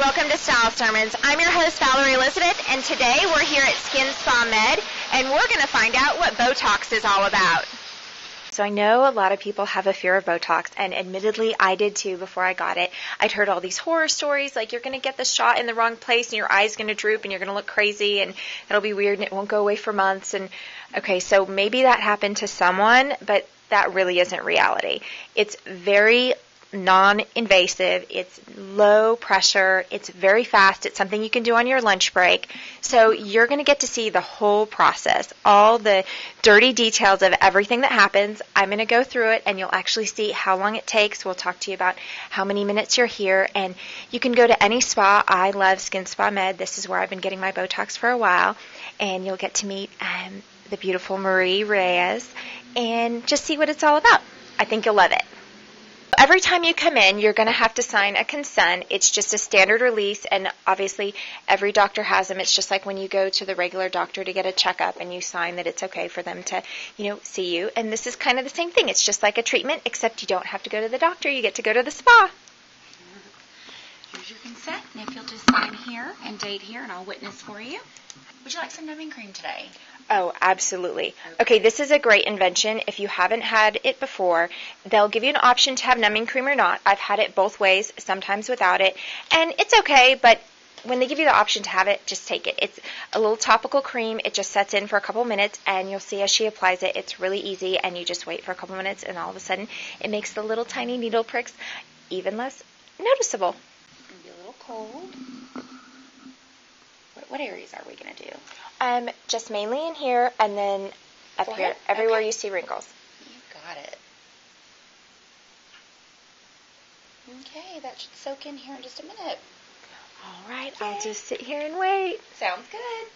welcome to Style Sermons. I'm your host, Valerie Elizabeth, and today we're here at Skin Spa Med, and we're going to find out what Botox is all about. So I know a lot of people have a fear of Botox, and admittedly, I did too before I got it. I'd heard all these horror stories, like you're going to get the shot in the wrong place, and your eye's going to droop, and you're going to look crazy, and it'll be weird, and it won't go away for months. And okay, so maybe that happened to someone, but that really isn't reality. It's very non-invasive, it's low pressure, it's very fast, it's something you can do on your lunch break. So you're going to get to see the whole process, all the dirty details of everything that happens. I'm going to go through it and you'll actually see how long it takes. We'll talk to you about how many minutes you're here, and you can go to any spa. I love Skin Spa Med. This is where I've been getting my Botox for a while, and you'll get to meet the beautiful Marie Reyes and just see what it's all about. I think you'll love it. Every time you come in, you're going to have to sign a consent. It's just a standard release, and obviously every doctor has them. It's just like when you go to the regular doctor to get a checkup and you sign that it's okay for them to, see you. And this is kind of the same thing. It's just like a treatment, except you don't have to go to the doctor. You get to go to the spa. Here's your consent, and if you'll just sign here and date here, and I'll witness for you. Would you like some numbing cream today? Oh, absolutely. Okay, this is a great invention. If you haven't had it before, they'll give you an option to have numbing cream or not. I've had it both ways, sometimes without it, and it's okay, but when they give you the option to have it, just take it. It's a little topical cream. It just sets in for a couple minutes, and you'll see as she applies it, it's really easy, and you just wait for a couple minutes, and all of a sudden, it makes the little tiny needle pricks even less noticeable. It's going to be a little cold. What areas are we going to do? Just mainly in here, and then up here, everywhere you see wrinkles. You got it. Okay, that should soak in here in just a minute. All right, I'll just sit here and wait. Sounds good.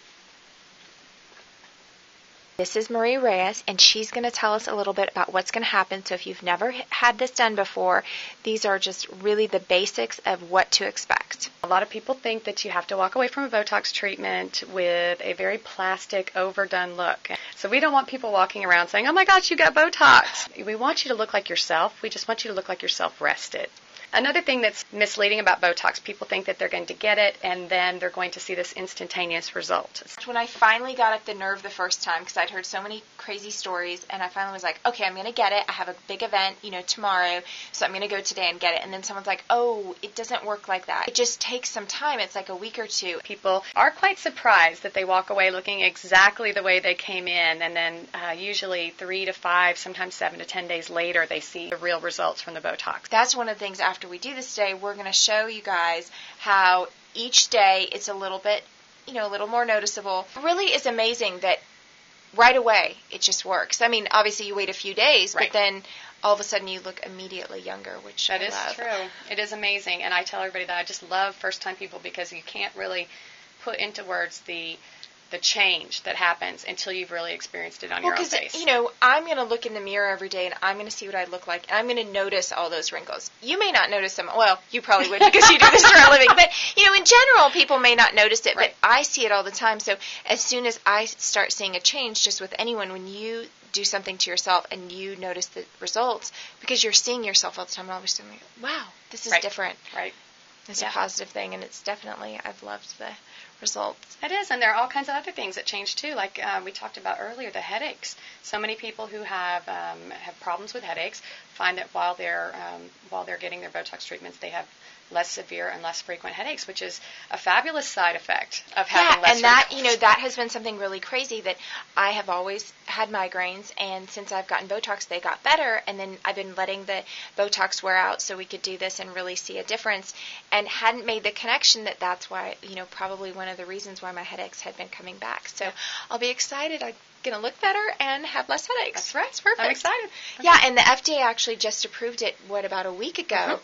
This is Marie Reyes, and she's going to tell us a little bit about what's going to happen. So if you've never had this done before, these are just really the basics of what to expect. A lot of people think that you have to walk away from a Botox treatment with a very plastic, overdone look. So we don't want people walking around saying, oh my gosh, you got Botox. We want you to look like yourself. We just want you to look like yourself rested. Another thing that's misleading about Botox, people think that they're going to get it and then they're going to see this instantaneous result. When I finally got up the nerve the first time, because I'd heard so many crazy stories, and I finally was like, okay, I'm going to get it. I have a big event, tomorrow, so I'm going to go today and get it. And then someone's like, oh, it doesn't work like that. It just takes some time. It's like a week or two. People are quite surprised that they walk away looking exactly the way they came in, and then usually 3 to 5, sometimes 7 to 10 days later, they see the real results from the Botox. That's one of the things after we do this today, we're going to show you guys how each day it's a little bit, a little more noticeable. It really is amazing that right away it just works. I mean, obviously you wait a few days, right, but then all of a sudden you look immediately younger, which I love. That is true. It is amazing, and I tell everybody that I just love first-time people because you can't really put into words the change that happens until you've really experienced it on your own face. I'm going to look in the mirror every day, and I'm going to see what I look like, and I'm going to notice all those wrinkles. You may not notice them. Well, you probably would because you do this for a living. But, in general, people may not notice it, right, but I see it all the time. So as soon as I start seeing a change just with anyone, when you do something to yourself and you notice the results, because you're seeing yourself all the time, and all of a sudden, wow, this is right, different. Right. It's a positive thing, and it's definitely, I've loved the results. It is, and there are all kinds of other things that change too, like we talked about earlier, the headaches. So many people who have problems with headaches find that while they're getting their Botox treatments, they have less severe and less frequent headaches, which is a fabulous side effect of having less and wrinkles. that has been something really crazy, that I have always had migraines, and since I've gotten Botox, they got better, and then I've been letting the Botox wear out so we could do this and really see a difference, and hadn't made the connection that that's why, probably one of the reasons why my headaches had been coming back. So I'll be excited. I'm going to look better and have less headaches. That's right. It's perfect. I'm excited. Yeah, and the FDA actually just approved it, about a week ago,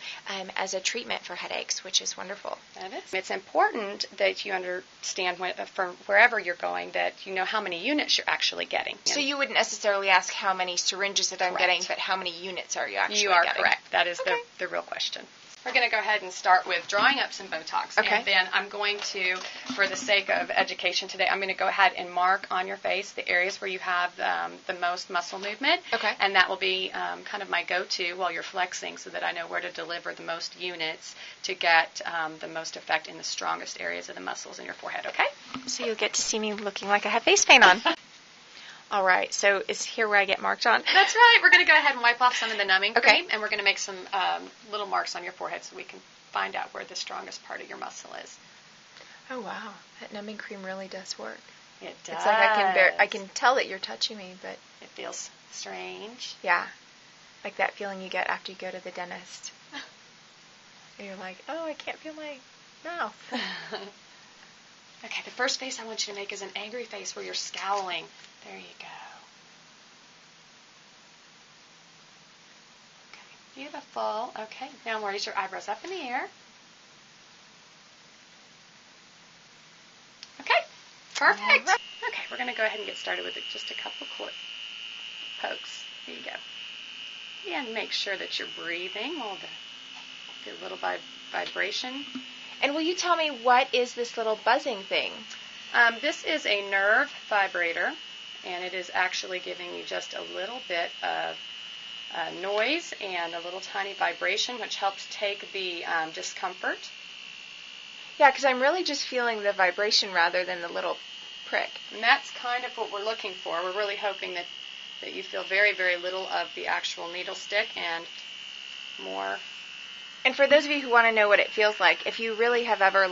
as a treatment for headaches, which is wonderful. That is. It's important that you understand from wherever you're going that you know how many units you're actually getting. So you wouldn't necessarily ask how many syringes that I'm Correct. getting, but how many units are you actually getting? You are correct. That is okay, the real question. We're going to go ahead and start with drawing up some Botox. Okay. And then I'm going to, for the sake of education today, I'm going to go ahead and mark on your face the areas where you have the most muscle movement. Okay. And that will be kind of my go-to while you're flexing so that I know where to deliver the most units to get the most effect in the strongest areas of the muscles in your forehead, okay? So you'll get to see me looking like I have face paint on. All right, so is here where I get marked on? That's right. We're going to go ahead and wipe off some of the numbing Okay. cream, and we're going to make some little marks on your forehead so we can find out where the strongest part of your muscle is. Oh, wow. That numbing cream really does work. It does. It's like I can tell that you're touching me, but It feels strange. yeah, like that feeling you get after you go to the dentist. And you're like, oh, I can't feel my mouth. Okay, the first face I want you to make is an angry face where you're scowling. There you go. Okay, beautiful. Okay, now raise your eyebrows up in the air. Okay, perfect. Okay, we're going to go ahead and get started with just a couple pokes. There you go. Yeah, and make sure that you're breathing while the little vibration. And will you tell me what is this little buzzing thing? This is a nerve vibrator, and it is actually giving you just a little bit of noise and a little tiny vibration, which helps take the discomfort. Yeah, because I'm really just feeling the vibration rather than the little prick. And that's kind of what we're looking for. We're really hoping that you feel very, very little of the actual needle stick and more. And for those of you who want to know what it feels like, if you really have ever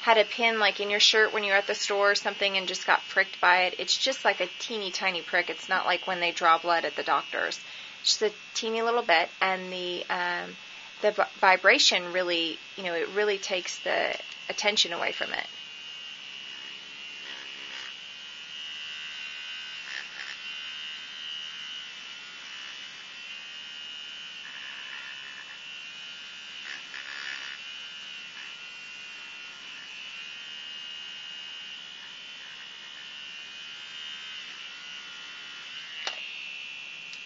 had a pin in your shirt when you're at the store or something and just got pricked by it, it's just like a teeny tiny prick. It's not like when they draw blood at the doctor's. Just a teeny little bit, and the vibration really, it really takes the attention away from it.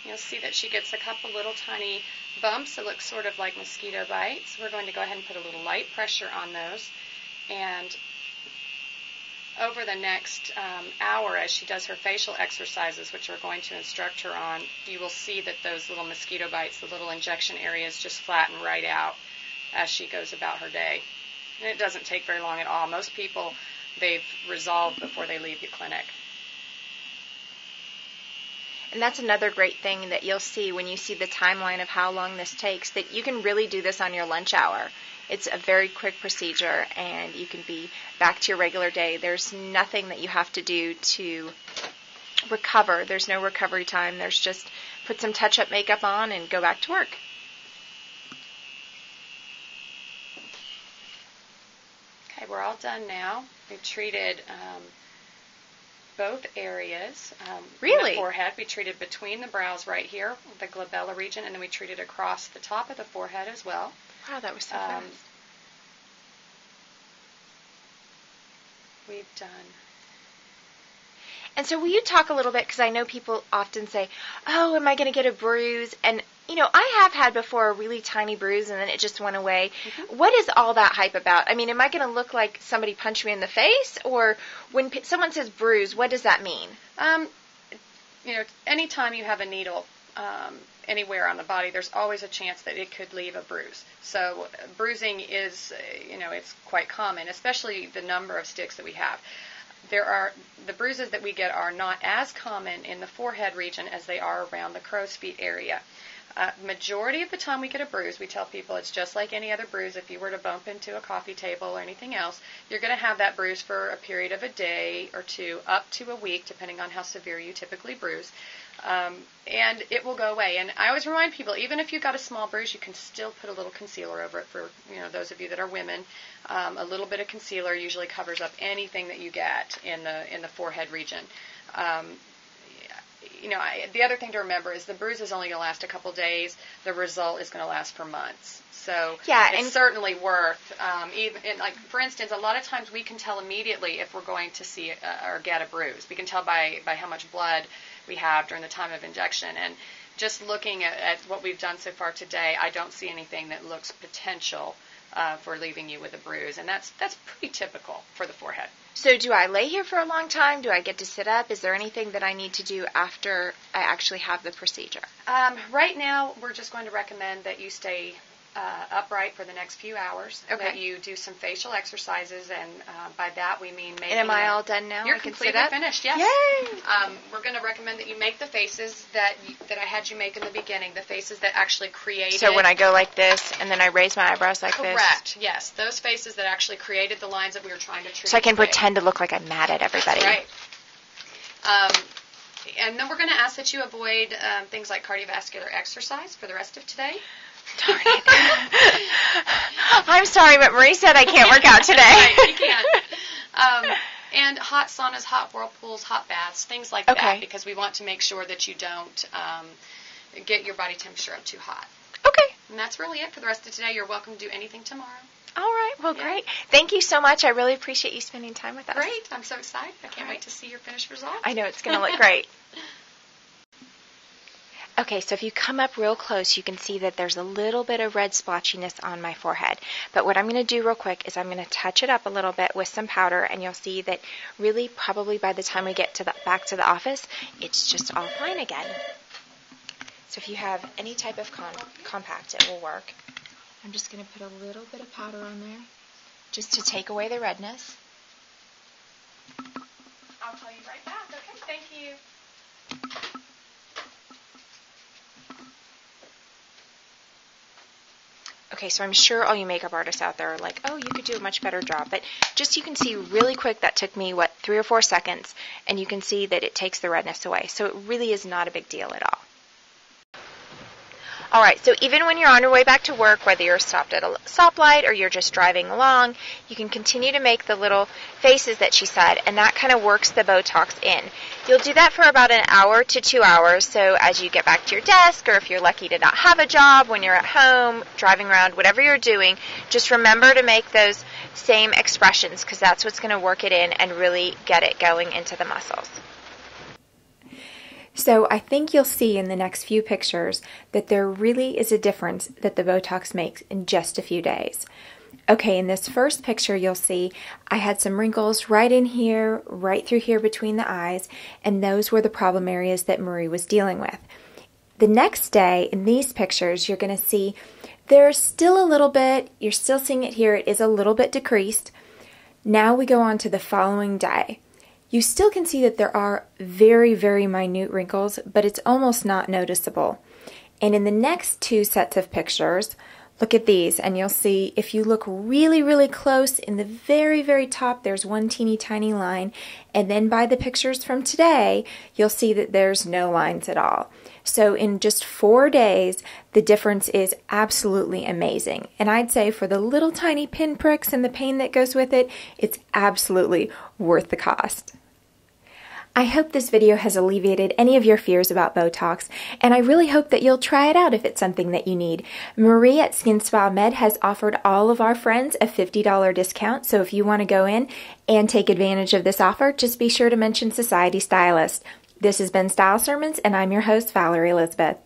You'll see that she gets a couple little tiny bumps. It looks sort of like mosquito bites. We're going to go ahead and put a little light pressure on those. And over the next hour, as she does her facial exercises, which we're going to instruct her on, you will see that those little mosquito bites, the little injection areas, just flatten right out as she goes about her day. And it doesn't take very long at all. Most people, they've resolved before they leave the clinic. And that's another great thing that you'll see when you see the timeline of how long this takes, that you can really do this on your lunch hour. It's a very quick procedure, and you can be back to your regular day. There's nothing that you have to do to recover. There's no recovery time. There's just put some touch-up makeup on and go back to work. Okay, we're all done now. We've treated both areas. Really? The forehead. We treated between the brows right here, the glabella region, and then we treated across the top of the forehead as well. Wow, that was so fast. We've done. And so will you talk a little bit, because I know people often say, oh, am I going to get a bruise? And, I have had before a really tiny bruise and then it just went away. Mm-hmm. What is all that hype about? I mean, am I going to look like somebody punched me in the face? Or when someone says bruise, what does that mean? Anytime you have a needle anywhere on the body, there's always a chance that it could leave a bruise. So bruising is, it's quite common, especially the number of sticks that we have. The bruises that we get are not as common in the forehead region as they are around the crow's feet area. Majority of the time we get a bruise, we tell people it's just like any other bruise. If you were to bump into a coffee table or anything else, you're going to have that bruise for a period of a day or two, up to a week, depending on how severe you typically bruise. And it will go away. And I always remind people, even if you've got a small bruise, you can still put a little concealer over it for, those of you that are women. A little bit of concealer usually covers up anything that you get in the forehead region. The other thing to remember is the bruise is only going to last a couple days. The result is going to last for months. So it's certainly worth, for instance, a lot of times we can tell immediately if we're going to see or get a bruise. We can tell by how much blood we have during the time of injection. And just looking at what we've done so far today, I don't see anything that looks potential for leaving you with a bruise, and that's pretty typical for the forehead. So do I lay here for a long time? Do I get to sit up? Is there anything that I need to do after I actually have the procedure? Right now, we're just going to recommend that you stay upright for the next few hours. Okay. That you do some facial exercises, and by that we mean making. And am I all done now? You're I can completely sit up? finished. Yes. Yay! We're going to recommend that you make the faces that I had you make in the beginning. The faces that actually created. So when I go like this, and then I raise my eyebrows like this. Correct. Yes, those faces that actually created the lines that we were trying to treat. So I can today. pretend to look like I'm mad at everybody. Right. And then we're going to ask that you avoid things like cardiovascular exercise for the rest of today. Darn it. I'm sorry, but Marie said I can't work out today. Right, you can't. And hot saunas, hot whirlpools, hot baths, things like that, because we want to make sure that you don't get your body temperature up too hot. Okay. And that's really it for the rest of today. You're welcome to do anything tomorrow. All right. Well, great. Thank you so much. I really appreciate you spending time with us. Great. I'm so excited. I can't wait to see your finished result. I know it's going to look great. Okay, so if you come up real close, you can see that there's a little bit of red splotchiness on my forehead. But what I'm going to do real quick is I'm going to touch it up a little bit with some powder, and you'll see that really probably by the time we get to back to the office, it's just all fine again. So if you have any type of compact, it will work. I'm just going to put a little bit of powder on there just to take away the redness. I'll call you right back. Okay, thank you. Okay, so I'm sure all you makeup artists out there are like, oh, you could do a much better job. But just you can see really quick, that took me, 3 or 4 seconds, and you can see that it takes the redness away. So it really is not a big deal at all. All right, so even when you're on your way back to work, whether you're stopped at a stoplight or you're just driving along, you can continue to make the little faces that she said, and that kind of works the Botox in. You'll do that for about an hour to 2 hours, so as you get back to your desk, or if you're lucky to not have a job, when you're at home, driving around, whatever you're doing, just remember to make those same expressions, because that's what's going to work it in and really get it going into the muscles. So I think you'll see in the next few pictures that there really is a difference that the Botox makes in just a few days. Okay, in this first picture you'll see I had some wrinkles right in here, right through here between the eyes, and those were the problem areas that Marie was dealing with. The next day in these pictures you're going to see there's still a little bit, you're still seeing it here, it is a little bit decreased. Now we go on to the following day. You still can see that there are very, very minute wrinkles, but it's almost not noticeable. And in the next 2 sets of pictures, look at these, and you'll see if you look really, really close, in the very, very top, there's one teeny tiny line, and then by the pictures from today, you'll see that there's no lines at all. So in just 4 days, the difference is absolutely amazing. And I'd say for the little tiny pinpricks and the pain that goes with it, it's absolutely worth the cost. I hope this video has alleviated any of your fears about Botox, and I really hope that you'll try it out if it's something that you need. Marie at Skin Spa Med has offered all of our friends a $50 discount, so if you want to go in and take advantage of this offer, just be sure to mention Society Stylist. This has been Style Sermons, and I'm your host, Valerie Elizabeth.